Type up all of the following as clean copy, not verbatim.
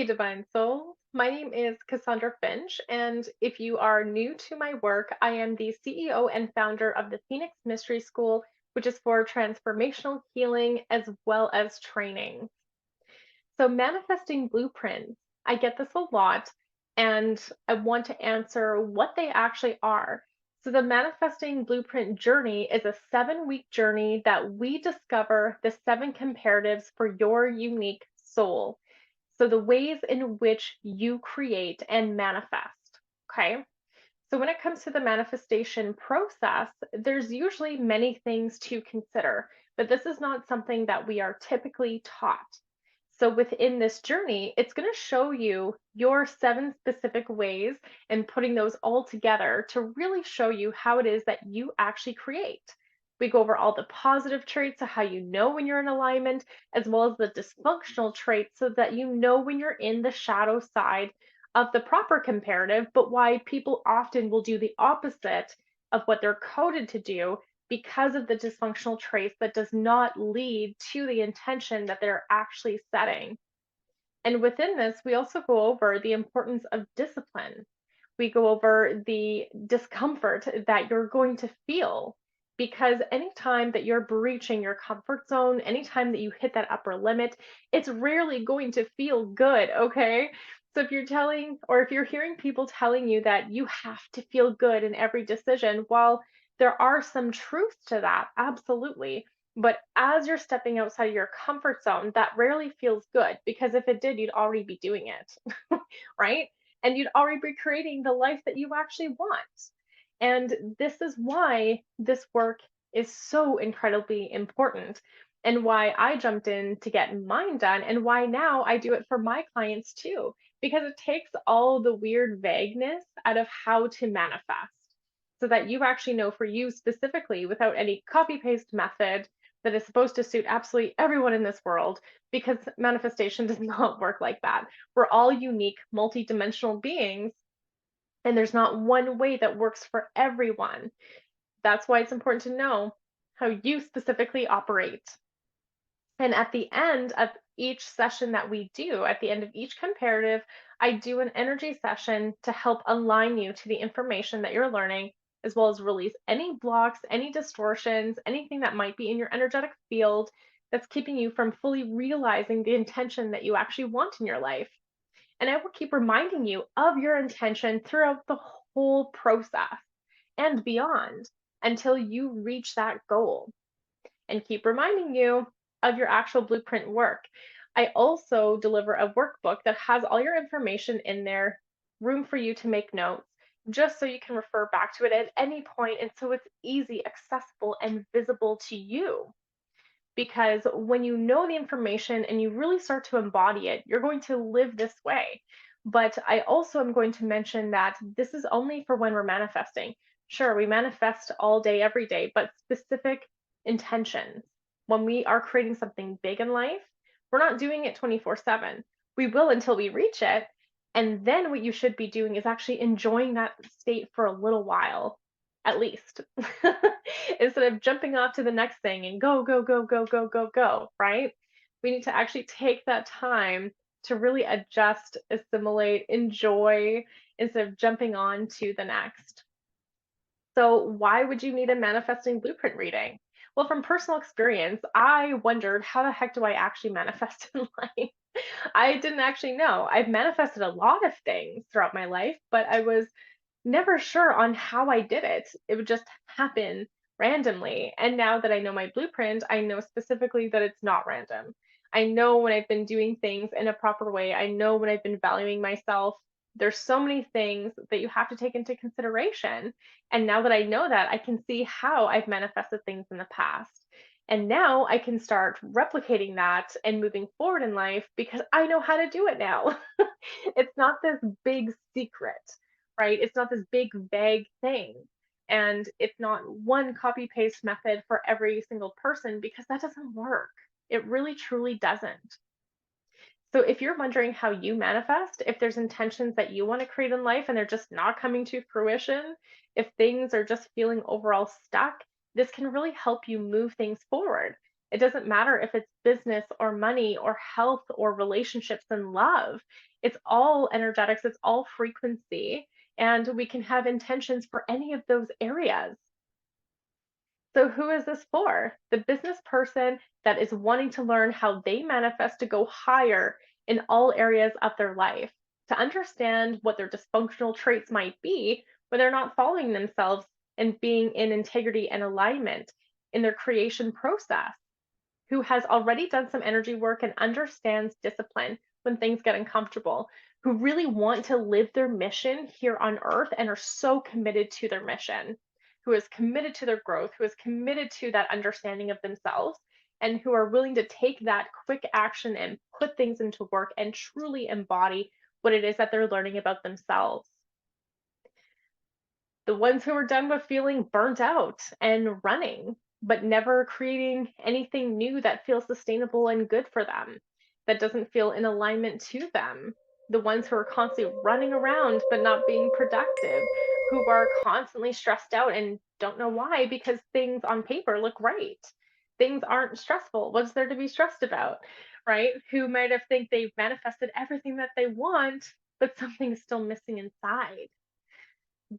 Hey, Divine Soul. My name is Cassandra Finch, and if you are new to my work, I am the CEO and founder of the Phoenix Mystery School, which is for transformational healing as well as training. So, manifesting blueprints, I get this a lot, and I want to answer what they actually are. So, the manifesting blueprint journey is a 7-week journey that we discover the 7 comparatives for your unique soul. So, the ways in which you create and manifest. Okay. So, when it comes to the manifestation process, there's usually many things to consider, but this is not something that we are typically taught. So, within this journey, it's going to show you your 7 specific ways and putting those all together to really show you how it is that you actually create. We go over all the positive traits of how you know when you're in alignment, as well as the dysfunctional traits so that you know when you're in the shadow side of the proper comparative, but why people often will do the opposite of what they're coded to do because of the dysfunctional traits that does not lead to the intention that they're actually setting. And within this, we also go over the importance of discipline. We go over the discomfort that you're going to feel because anytime that you're breaching your comfort zone, anytime that you hit that upper limit, it's rarely going to feel good, okay? So if you're telling or if you're hearing people telling you that you have to feel good in every decision, while there are some truths to that, absolutely. But as you're stepping outside of your comfort zone, that rarely feels good because if it did, you'd already be doing it, right? And you'd already be creating the life that you actually want. And this is why this work is so incredibly important and why I jumped in to get mine done and why now I do it for my clients too, because it takes all the weird vagueness out of how to manifest so that you actually know for you specifically without any copy paste method that is supposed to suit absolutely everyone in this world because manifestation does not work like that. We're all unique, multidimensional beings, and there's not one way that works for everyone. That's why it's important to know how you specifically operate. And at the end of each session that we do, at the end of each comparative, I do an energy session to help align you to the information that you're learning, as well as release any blocks, any distortions, anything that might be in your energetic field that's keeping you from fully realizing the intention that you actually want in your life. And I will keep reminding you of your intention throughout the whole process and beyond until you reach that goal and keep reminding you of your actual blueprint work. I also deliver a workbook that has all your information in there, room for you to make notes, just so you can refer back to it at any point, and so it's easy, accessible, and visible to you. Because when you know the information and you really start to embody it, you're going to live this way. But I also am going to mention that this is only for when we're manifesting. Sure, we manifest all day, every day, but specific intentions. When we are creating something big in life, we're not doing it 24/7. We will until we reach it. And then what you should be doing is actually enjoying that state for a little while, at least. Instead of jumping off to the next thing and go, go, go, go, go, go, go, right? We need to actually take that time to really adjust, assimilate, enjoy instead of jumping on to the next. So, why would you need a manifesting blueprint reading? Well, from personal experience, I wondered how the heck do I actually manifest in life? I didn't actually know. I've manifested a lot of things throughout my life, but I was never sure on how I did it. It would just happen randomly. And now that I know my blueprint, I know specifically that it's not random. I know when I've been doing things in a proper way. I know when I've been valuing myself. There's so many things that you have to take into consideration. And now that I know that, I can see how I've manifested things in the past. And now I can start replicating that and moving forward in life because I know how to do it now. It's not this big secret, right? It's not this big vague thing. And it's not one copy paste method for every single person because that doesn't work. It really truly doesn't. So if you're wondering how you manifest, if there's intentions that you want to create in life and they're just not coming to fruition, if things are just feeling overall stuck, this can really help you move things forward It doesn't matter if it's business or money or health or relationships and love. It's all energetics, it's all frequency, and we can have intentions for any of those areas. So, who is this for? The business person that is wanting to learn how they manifest to go higher in all areas of their life, to understand what their dysfunctional traits might be when they're not following themselves and being in integrity and alignment in their creation process, who has already done some energy work and understands discipline when things get uncomfortable, who really want to live their mission here on earth and are so committed to their mission, who is committed to their growth, who is committed to that understanding of themselves, and who are willing to take that quick action and put things into work and truly embody what it is that they're learning about themselves. The ones who are done with feeling burnt out and running, but never creating anything new that feels sustainable and good for them, that doesn't feel in alignment to them. The ones who are constantly running around but not being productive, who are constantly stressed out and don't know why because things on paper look right. Things aren't stressful. What's there to be stressed about, right? Who might have think they've manifested everything that they want, but something's still missing inside.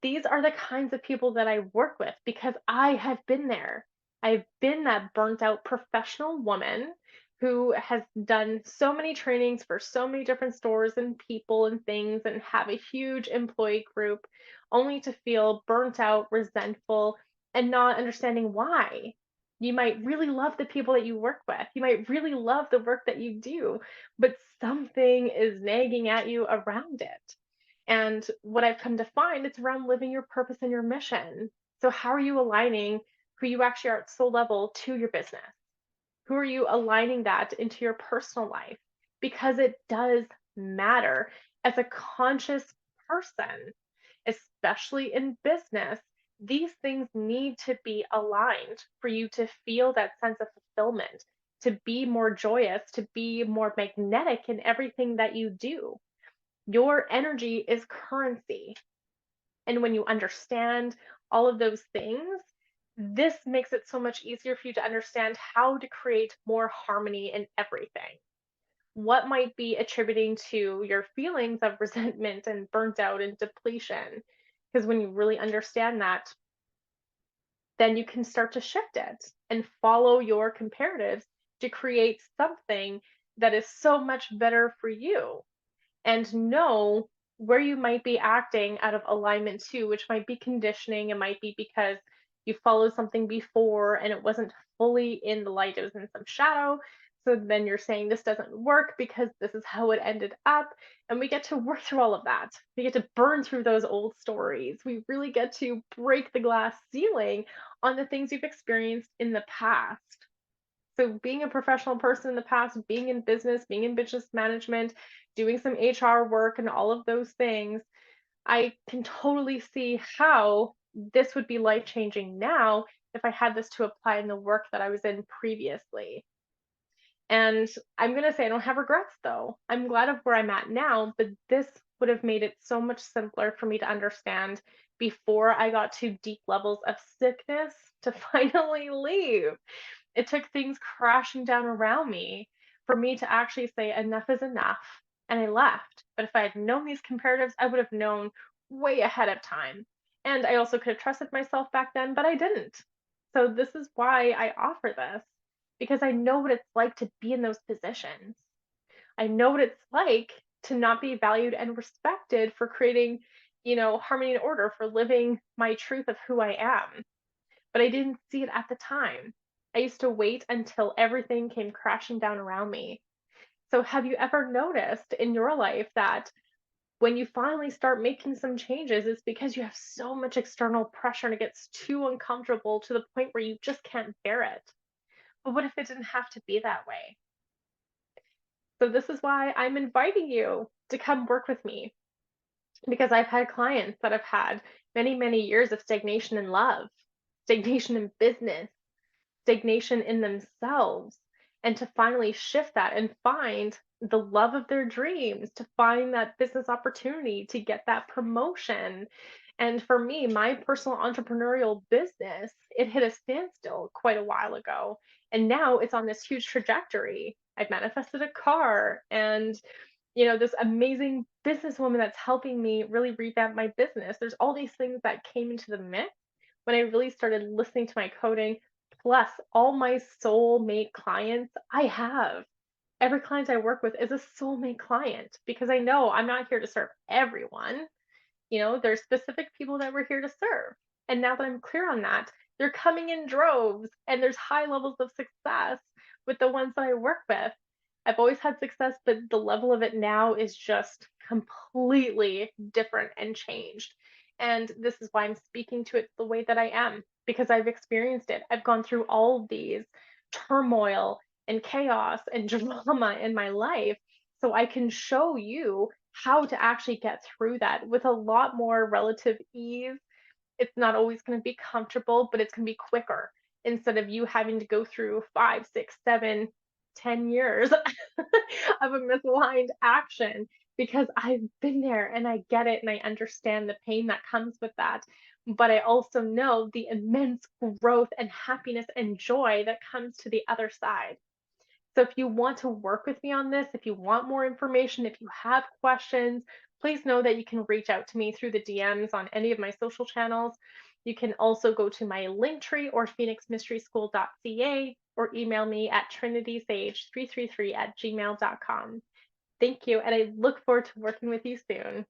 These are the kinds of people that I work with because I have been there. I've been that burnt out professional woman who has done so many trainings for so many different stores and people and things and have a huge employee group only to feel burnt out, resentful, and not understanding why. You might really love the people that you work with. You might really love the work that you do, but something is nagging at you around it. And what I've come to find, it's around living your purpose and your mission. So, how are you aligning who you actually are at soul level to your business? Who are you aligning that into your personal life? Because it does matter as a conscious person, especially in business. These things need to be aligned for you to feel that sense of fulfillment, to be more joyous, to be more magnetic in everything that you do. Your energy is currency. And when you understand all of those things, this makes it so much easier for you to understand how to create more harmony in everything. What might be attributing to your feelings of resentment and burnt out and depletion? Because when you really understand that, then you can start to shift it and follow your comparatives to create something that is so much better for you, and know where you might be acting out of alignment too, which might be conditioning. It might be because you followed something before and it wasn't fully in the light, it was in some shadow. So then you're saying this doesn't work because this is how it ended up. And we get to work through all of that. We get to burn through those old stories. We really get to break the glass ceiling on the things you've experienced in the past. So being a professional person in the past, being in business management, doing some HR work and all of those things, I can totally see how this would be life changing now if I had this to apply in the work that I was in previously. And I'm going to say I don't have regrets though. I'm glad of where I'm at now, but this would have made it so much simpler for me to understand before I got to deep levels of sickness to finally leave. It took things crashing down around me for me to actually say enough is enough, and I left. But if I had known these comparatives, I would have known way ahead of time. And I also could have trusted myself back then, but I didn't. So this is why I offer this, because I know what it's like to be in those positions. I know what it's like to not be valued and respected for creating, harmony and order, for living my truth of who I am. But I didn't see it at the time. I used to wait until everything came crashing down around me. So, have you ever noticed in your life that when you finally start making some changes, it's because you have so much external pressure and it gets too uncomfortable to the point where you just can't bear it? But what if it didn't have to be that way? So, this is why I'm inviting you to come work with me, because I've had clients that have had many, many years of stagnation in love, stagnation in business, stagnation in themselves, and to finally shift that and find the love of their dreams, to find that business opportunity, to get that promotion. And for me, my personal entrepreneurial business, it hit a standstill quite a while ago. And now it's on this huge trajectory. I've manifested a car and this amazing businesswoman that's helping me really revamp my business. There's all these things that came into the mix when I really started listening to my coding, plus all my soulmate clients I have. Every client I work with is a soulmate client because I know I'm not here to serve everyone. There's specific people that we're here to serve. And now that I'm clear on that, they're coming in droves and there's high levels of success with the ones that I work with. I've always had success, but the level of it now is just completely different and changed. And this is why I'm speaking to it the way that I am because I've experienced it. I've gone through all of these turmoil and chaos and drama in my life. So I can show you how to actually get through that with a lot more relative ease. It's not always going to be comfortable, but it's going to be quicker instead of you having to go through 5, 6, 7, 10 years of a misaligned action because I've been there and I get it and I understand the pain that comes with that. But I also know the immense growth and happiness and joy that comes to the other side. So if you want to work with me on this, if you want more information, if you have questions, please know that you can reach out to me through the DMs on any of my social channels. You can also go to my Linktree or phoenixmysteryschool.ca or email me at trinitysage333 at gmail.com. Thank you, and I look forward to working with you soon.